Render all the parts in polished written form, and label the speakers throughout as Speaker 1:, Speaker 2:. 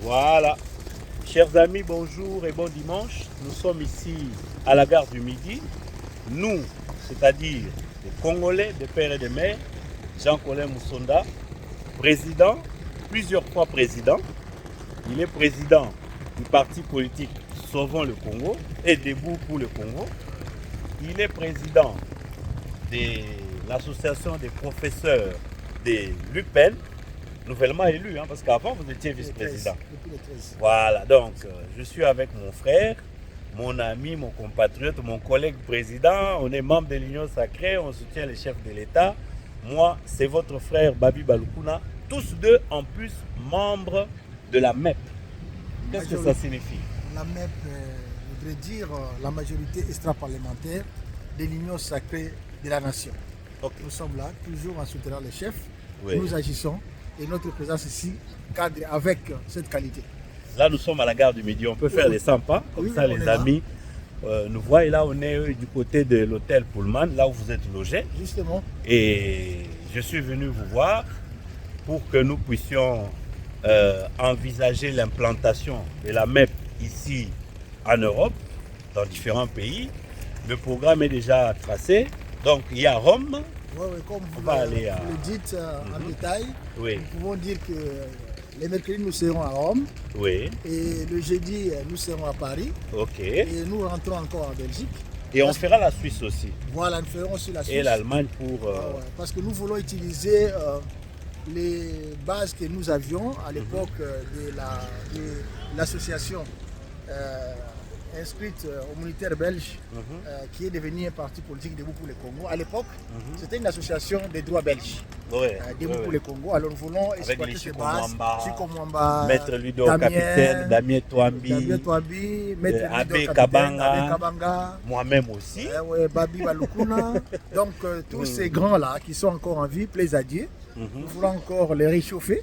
Speaker 1: Voilà. Chers amis, bonjour et bon dimanche. Nous sommes ici à la gare du Midi. Nous, c'est-à-dire les Congolais, des pères et des mères, Jean-Colin Moussonda, président, plusieurs fois président. Il est président du parti politique Sauvons le Congo et Debout pour le Congo. Il est président de l'association des professeurs de l'UPEN, nouvellement élu, parce qu'avant vous étiez vice-président. Voilà, donc je suis avec mon frère, mon ami, mon compatriote, mon collègue président. On est membre de l'Union Sacrée, on soutient les chefs de l'État. Moi, c'est votre frère Babi Balukuna, tous deux en plus membres de la MEP. Qu'est-ce que ça signifie?
Speaker 2: La MEP voudrait dire la majorité extra-parlementaire de l'Union Sacrée de la Nation. Okay. Nous sommes là, toujours en soutenant les chefs. Oui. Nous agissons et notre présence ici cadre avec cette qualité.
Speaker 1: Là, nous sommes à la gare du Midi. On peut faire les 100 pas, comme ça les amis nous voient. Et là, on est du côté de l'hôtel Pullman, là où vous êtes logé.
Speaker 2: Justement.
Speaker 1: Et je suis venu vous voir pour que nous puissions envisager l'implantation de la MEP ici en Europe, dans différents pays. Le programme est déjà tracé. Donc, il y a Rome.
Speaker 2: Oui, comme vous le dites en détail, nous pouvons dire que les mercredis nous serons à Rome.
Speaker 1: Oui.
Speaker 2: Et le jeudi nous serons à Paris.
Speaker 1: Ok.
Speaker 2: Et nous rentrons encore en Belgique.
Speaker 1: Et on fera la Suisse aussi.
Speaker 2: Voilà, nous ferons aussi la Suisse.
Speaker 1: Et l'Allemagne pour...
Speaker 2: parce que nous voulons utiliser les bases que nous avions à l'époque de l'association inscrite au militaire belge, qui est devenu un parti politique Debout pour le Congo. À l'époque, c'était une association des droits belges. Debout pour le Congo. Alors nous voulons exploiter ces bases.
Speaker 1: Chico Mwamba, Maître Ludo, capitaine, Damien Touambi,
Speaker 2: Maître
Speaker 1: Abbé
Speaker 2: Ludo,
Speaker 1: Kabanga, moi-même aussi.
Speaker 2: Babi Balukuna. Donc tous ces grands-là qui sont encore en vie, plaise à Dieu. Nous voulons encore les réchauffer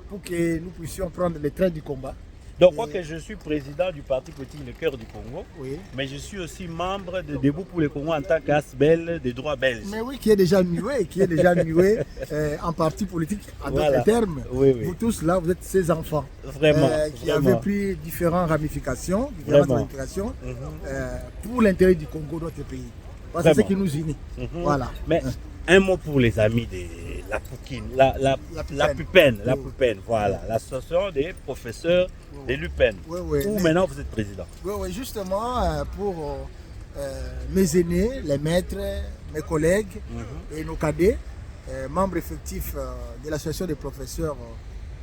Speaker 2: pour que nous puissions prendre le train du combat.
Speaker 1: Donc, moi que je suis président du parti politique Le Cœur du Congo, mais je suis aussi membre de Debout pour le Congo en tant qu'ASBEL des droits belges.
Speaker 2: Mais oui, qui est déjà muet, en parti politique, en d'autres termes. Vous tous là, vous êtes ces enfants.
Speaker 1: Vraiment.
Speaker 2: Qui avaient pris différentes ramifications, pour l'intérêt du Congo, notre pays. Parce que c'est ce qui nous unit. Voilà.
Speaker 1: Mais un mot pour les amis de la Poukine, la Pupen, voilà, l'association des professeurs de l'UPEN, où maintenant vous êtes président.
Speaker 2: Oui, justement, pour mes aînés, les maîtres, mes collègues et nos cadets, membres effectifs de l'association des professeurs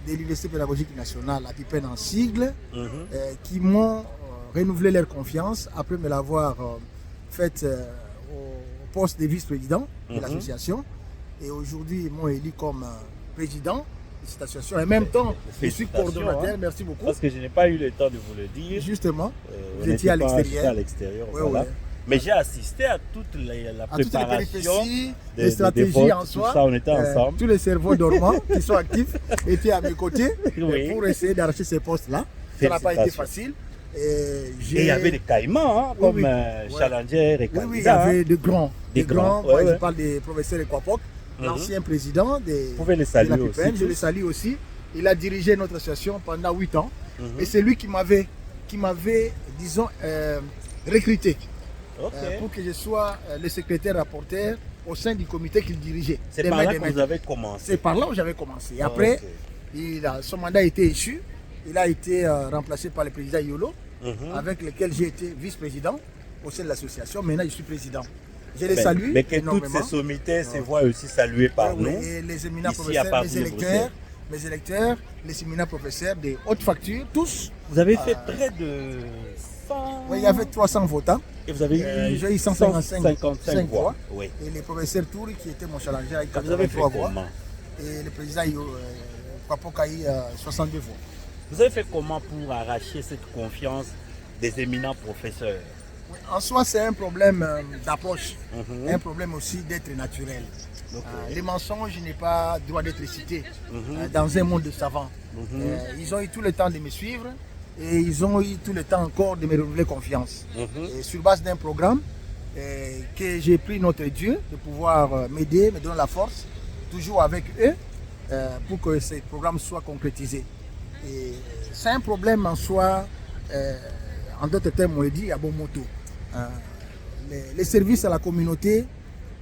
Speaker 2: de l'Université pédagogique nationale, la Pupen en sigle, qui m'ont renouvelé leur confiance après me l'avoir faite au poste de vice-président de l'association. Et aujourd'hui, ils m'ont élu comme président de cette association. En même temps, je suis coordonnateur. Merci beaucoup.
Speaker 1: Parce que je n'ai pas eu le temps de vous le dire.
Speaker 2: Justement, vous étiez à
Speaker 1: l'extérieur. Voilà. Mais j'ai assisté à toute la préparation,
Speaker 2: les stratégies en soi.
Speaker 1: Tout ça, on était ensemble.
Speaker 2: Tous les cerveaux dormants qui sont actifs étaient à mes côtés pour essayer d'arracher ces postes-là. Ça n'a pas été facile.
Speaker 1: Et il y avait des caïmans, comme Challenger et Candidat.
Speaker 2: Oui, il y avait de grands. Moi, je parle des professeurs Equapoc, l'ancien président de la PUPEN. Je le salue aussi. Il a dirigé notre association pendant 8 ans. Et c'est lui qui m'avait, disons, recruté pour que je sois le secrétaire rapporteur au sein du comité qu'il dirigeait.
Speaker 1: C'est par là que vous avez commencé.
Speaker 2: C'est par là où j'avais commencé. Et après, son mandat a été échu. Il a été remplacé par le président Yolo, avec lequel j'ai été vice-président au sein de l'association. Maintenant, je suis président. Je les salue.
Speaker 1: Mais que toutes ces sommités se voient aussi saluées par nous.
Speaker 2: Et les éminents professeurs, mes électeurs, les éminents professeurs des hautes factures, tous.
Speaker 1: Vous avez fait près de 100...
Speaker 2: Oui, il y avait 300 votants.
Speaker 1: Et vous avez eu
Speaker 2: j'ai eu 155 voix.
Speaker 1: Oui.
Speaker 2: Et le professeur Touri, qui était mon challenger, avec
Speaker 1: 83 voix.
Speaker 2: Et le président Kwapok a eu 62 voix.
Speaker 1: Vous avez fait comment pour arracher cette confiance des éminents professeurs?
Speaker 2: En soi, c'est un problème d'approche, un problème aussi d'être naturel. Les mensonges, je n'ai pas droit d'être cité dans un monde de savants. Ils ont eu tout le temps de me suivre et ils ont eu tout le temps encore de me renouveler confiance. Et sur base d'un programme que j'ai pris notre Dieu de pouvoir m'aider, me donner la force, toujours avec eux, pour que ce programme soit concrétisé. Et c'est un problème en soi, en d'autres termes, on le dit, à bon moto. Les services à la communauté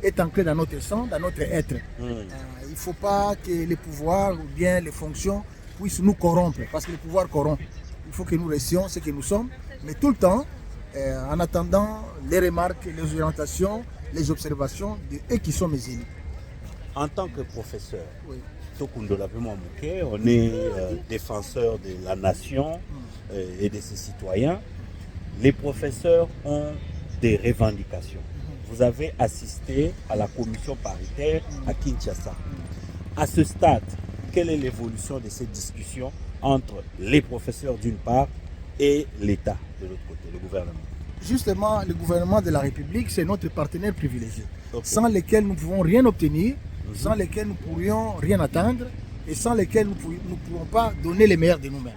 Speaker 2: est ancré dans notre sang, dans notre être. Il ne faut pas que les pouvoirs ou bien les fonctions puissent nous corrompre, parce que le pouvoir corrompt. Il faut que nous restions ce que nous sommes, mais tout le temps, en attendant les remarques, les orientations, les observations de eux qui sont mes élus.
Speaker 1: En tant que professeur,
Speaker 2: Oui.
Speaker 1: on est défenseur de la nation et de ses citoyens. Les professeurs ont des revendications. Vous avez assisté à la commission paritaire à Kinshasa. À ce stade, quelle est l'évolution de cette discussion entre les professeurs d'une part et l'État de l'autre côté, le gouvernement?
Speaker 2: Justement, le gouvernement de la République, c'est notre partenaire privilégié, sans
Speaker 3: Okay.
Speaker 2: lequel nous ne pouvons rien obtenir, sans lequel nous ne pourrions rien atteindre et sans lequel nous ne pourrons pas donner les meilleurs de nous-mêmes.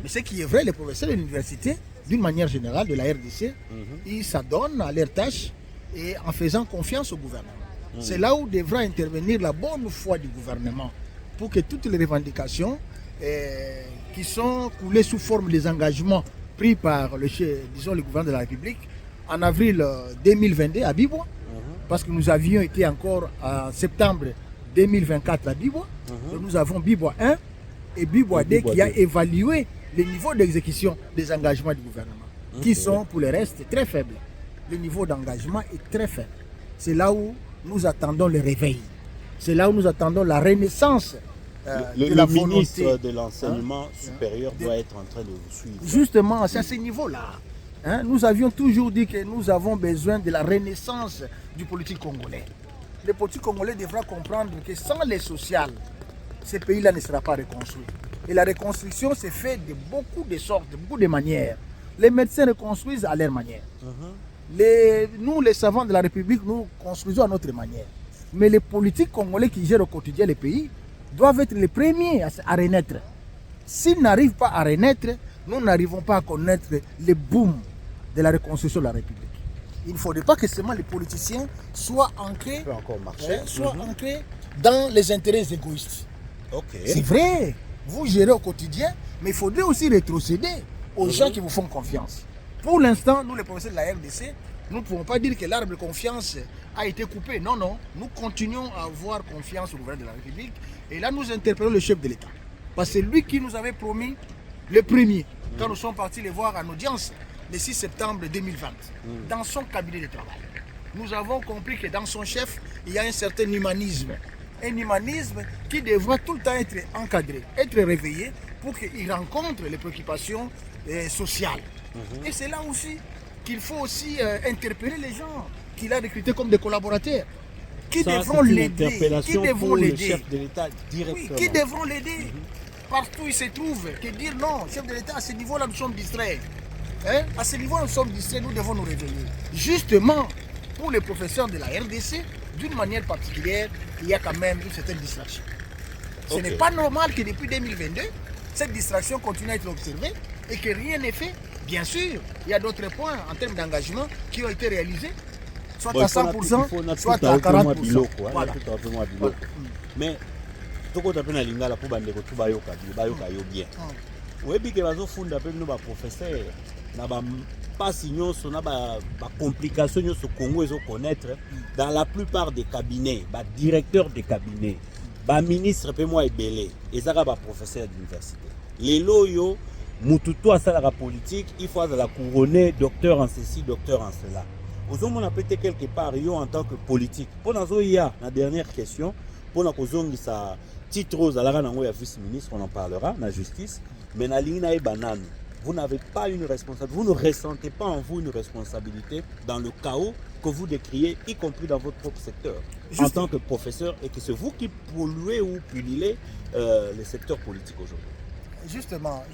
Speaker 2: Mais ce qui est vrai, les professeurs de l'université, d'une manière générale, de la RDC, ils s'adonnent à leurs tâches et en faisant confiance au gouvernement. C'est là où devra intervenir la bonne foi du gouvernement pour que toutes les revendications qui sont coulées sous forme des engagements pris par le gouvernement de la République en avril 2022 à Bibois, parce que nous avions été encore en septembre 2024 à Bibois. Donc nous avons Bibois 1 et Bibois 2 qui a évalué le niveau d'exécution des engagements du gouvernement, qui sont pour le reste très faibles. Le niveau d'engagement est très faible. C'est là où nous attendons le réveil. C'est là où nous attendons la renaissance de la
Speaker 1: Le ministre
Speaker 2: volonté.
Speaker 1: de l'enseignement supérieur doit être en train de vous suivre.
Speaker 2: Justement, c'est à ce niveau-là. Nous avions toujours dit que nous avons besoin de la renaissance du politique congolais. Le politique congolais devra comprendre que sans les sociales, ce pays-là ne sera pas reconstruit. Et la reconstruction se fait de beaucoup de sortes, de beaucoup de manières. Les médecins reconstruisent à leur manière. Nous, les savants de la République, nous construisons à notre manière. Mais les politiques congolais qui gèrent au quotidien le pays doivent être les premiers à renaître. S'ils n'arrivent pas à renaître, nous n'arrivons pas à connaître le boom de la reconstruction de la République. Il ne faudrait pas que seulement les politiciens soient ancrés,
Speaker 1: Ça peut encore marcher.
Speaker 2: ancrés dans les intérêts égoïstes.
Speaker 1: Ok.
Speaker 2: C'est vrai, vous gérez au quotidien, mais il faudrait aussi rétrocéder aux gens qui vous font confiance. Pour l'instant, nous, les professeurs de la RDC, nous ne pouvons pas dire que l'arbre de confiance a été coupé. Non, non, nous continuons à avoir confiance au gouvernement de la République. Et là, nous interpellons le chef de l'État. Parce que c'est lui qui nous avait promis le premier, quand nous sommes partis les voir en audience le 6 septembre 2020, dans son cabinet de travail. Nous avons compris que dans son chef, il y a un certain humanisme. Un humanisme qui devra tout le temps être encadré, être réveillé pour qu'il rencontre les préoccupations sociales. Et c'est là aussi qu'il faut aussi interpeller les gens qu'il a recrutés comme des collaborateurs. Qui devront l'aider. Qui devront
Speaker 1: le
Speaker 2: l'aider.
Speaker 1: chef de l'État
Speaker 2: Oui,
Speaker 1: directement.
Speaker 2: qui devront l'aider. Partout où il se trouve. Que dire non, chef de l'État, à ce niveau-là, nous sommes distraits. À ce niveau, nous sommes distraits, nous devons nous réveiller. Justement, pour les professeurs de la RDC, d'une manière particulière, il y a quand même une certaine distraction. Ce n'est pas normal que depuis 2022, cette distraction continue à être observée et que rien n'est fait. Bien sûr, il y a d'autres points en termes d'engagement qui ont été réalisés, soit à 100%, soit à 40%. Voilà.
Speaker 1: Mais tokota mpe na lingala mpo bandeko tu bayoka yo bien oyebi ke bazofunda mpe bino baprofesseur na bampasi nyonso na bacomplication nyonso Congo ezoconnaître dans la plupart des cabinets badirecteurs de cabinet baministre mpe mwa ebele ezaka baprofesseur d'université lelo oyo mutu to asalaka politique il faut azala couronné docteur en ceci docteur en cela ozomona peut-être quelque part yo en tant que politique mpo nazoya na dernière question mpo na kozongisa titre ozalaka nango ya vice-ministre, on en parlera, la justice, mais na ligne na banane, vous n'avez pas une responsabilité, vous ne ressentez pas en vous une responsabilité dans le chaos que vous décriez, y compris dans votre propre secteur, en tant que professeur, et que c'est vous qui polluez ou pullulez le secteur politique aujourd'hui.
Speaker 2: Justement,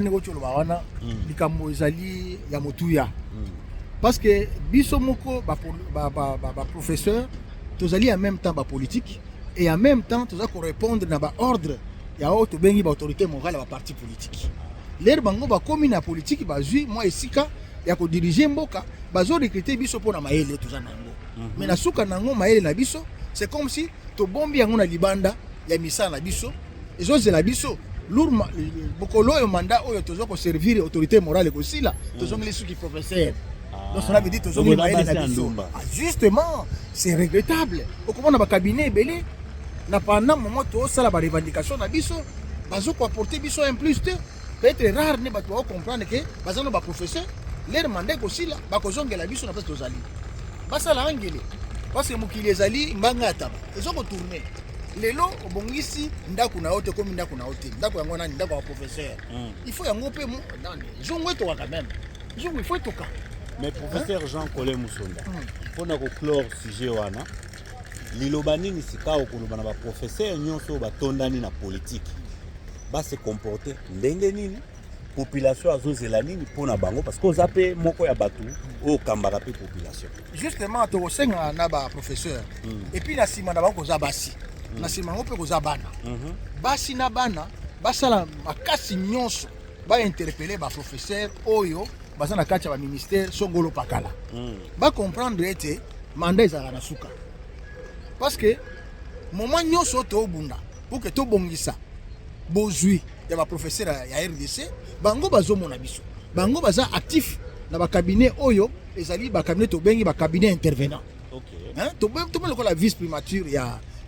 Speaker 2: Nigo Tcholobawana, likambo ezali ya motuya. Parce que biso moko ba professeur, tozali en même temps ba politique et en même temps toza ko répondre na ba ordre ya auto bengi ba autorité morale ba parti politique. L'air bango ba komi na politique ba zui moi esika ya ko diriger mboka bazo recruter biso pona maele toza nango. Mais na suka nango maele na biso, c'est comme si to bombi yango na libanda ya misala na biso. Ezozela biso lourd bokolo yo mandat oyo tozo ko servir autorité morale ko sila tozo ngeli suki professeur. Donc cela veut dire tozo ngeli maele na biso. Justement, c'est regrettable. Okomona ba cabinet belé na pendant moment to sala ba revendication na biso bazo ko apporter biso un plus de peut-être rare ne ba to comprendre que bazano ba professeur leur mandat ko sila ba ko zongela biso na place tozali. Basala angele parce que mokili ezali mbanga ataba ezoko tourner lelo obongisi ndako na hote comme ndako na hote ndako yango nani ndako wa professeur il faut yango pe nani zongo to quand même zongo il faut toka
Speaker 1: mais professeur Jean Colin Musonda pona ko clore sujet wana liloba nini sikao koloba na ba professeur nyonso batondani na politique ba se comporter ndenge nini population azozela nini pona bango parce que ozape moko ya batu o kambaka pe population
Speaker 2: justement to senga na ba professeur et puis na sima na bango za basi na sima ngo pe koza bana basi na bana basala makasi nyonso ba interpeller ba professeur oyo baza na kati ya ba ministère songolo pakala ba comprendre ete mandat ezala na suka parce que moment nyonso to bunda pour que to bongisa bozui ya ba professeur ya RDC bango bazomona biso bango baza actif na ba cabinet oyo ezali ba cabinet to bengi ba cabinet intervenant hein to le ko la vice primature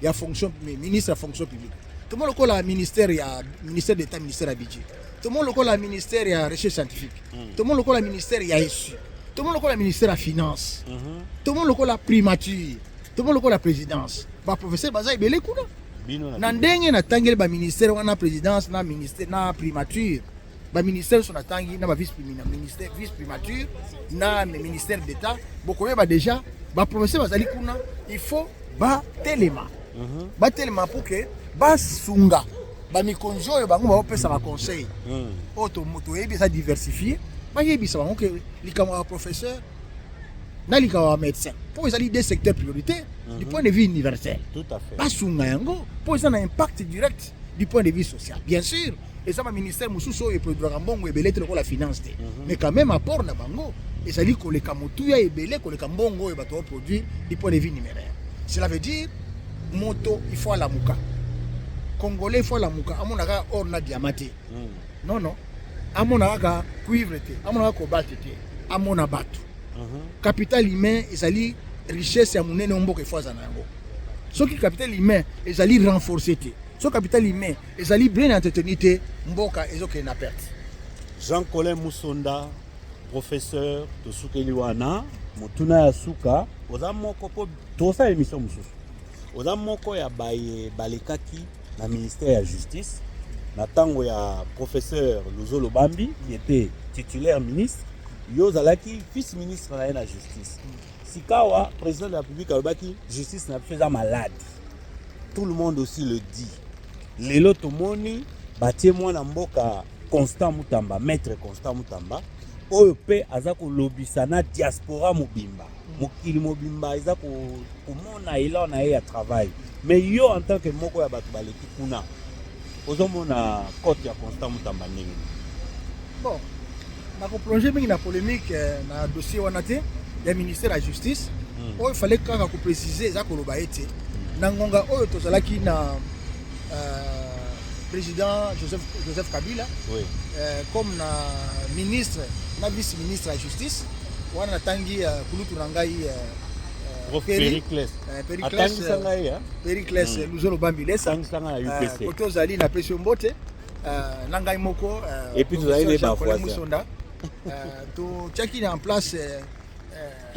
Speaker 2: ya fonction ministre ya fonction publique to le ko la ministère d'état ministère ya budget to le ko la ministère ya recherche scientifique to le ko la ministère ya SU to le ko la ministère ya finance to le ko la primature to le ko la présidence ba professeur baza ebele kuna na ndenge na tangeli ba ministère wana présidence na ministère na primature ba ministère so na tangi na ba vice primature na ministère d'état bokoye ba déjà ba professeur bazali kuna il faut ba telema pour que ba sunga ba mikonjo oyo bango ba opesa ba conseil auto moto yebi ça diversifier ba yebi ça bango que likama professeur na likama médecin pour les deux secteurs prioritaires du point de vue universel.
Speaker 1: Tout à fait.
Speaker 2: Pas sunga yango pour ça un impact direct du point de vue social. Bien sûr, et ça ma ministère mususo et produire mbongo ebele te la finance te. Mais quand même apport na bango et ça dit que les kamotuya ebele ko le kambongo e bato produire du point de vue numéraire. Cela veut dire moto il faut la muka. Congolais il faut la muka amonaka or na diamante. Non non. Amonaka cuivre te, amonaka cobalt te, amona batu. Capital humain ezali richesse ya munene mboka efaza na yango. Soki capital humain ezali renforcer te. So capital humain ezali bien entretenu te mboka ezoke na perte.
Speaker 1: Jean Colin Musonda, professeur de Sukeliwana, mutuna ya suka, oza moko po tosa émission mususu. Oza moko ya balekaki na ministère ya justice, na tango ya professeur Luzolo Bambi, qui était titulaire ministre, yo zalaki fils ministre na justice. Sikawa, président de la République alobaki justice na faisant malade. Tout le monde aussi le dit. Lelo tomoni batie mwana mboka Constant Mutamba, maître Constant Mutamba, oyo pe aza ko lobisa na diaspora mobimba. Mokili mobimba aza ko mona ila na ya travail. Mais yo en tant que moko ya bato baleki kuna. Ozomona côté ya Constant Mutamba ndenge.
Speaker 2: Bon, na ko plonger mingi na polémique na dossier wana te ya ministère de la justice. Il fallait kaka ko préciser za ko loba ete na ngonga oyo tozalaki na président Joseph Kabila, oui. Comme na ministre, na vice-ministre de la justice, on a tangi kulutu nangai
Speaker 1: Pericles
Speaker 2: Luzolo Bambilesa, koto zali na pression mbote, nangai moko,
Speaker 1: et puis vous allez les
Speaker 2: Musonda, to chaki en place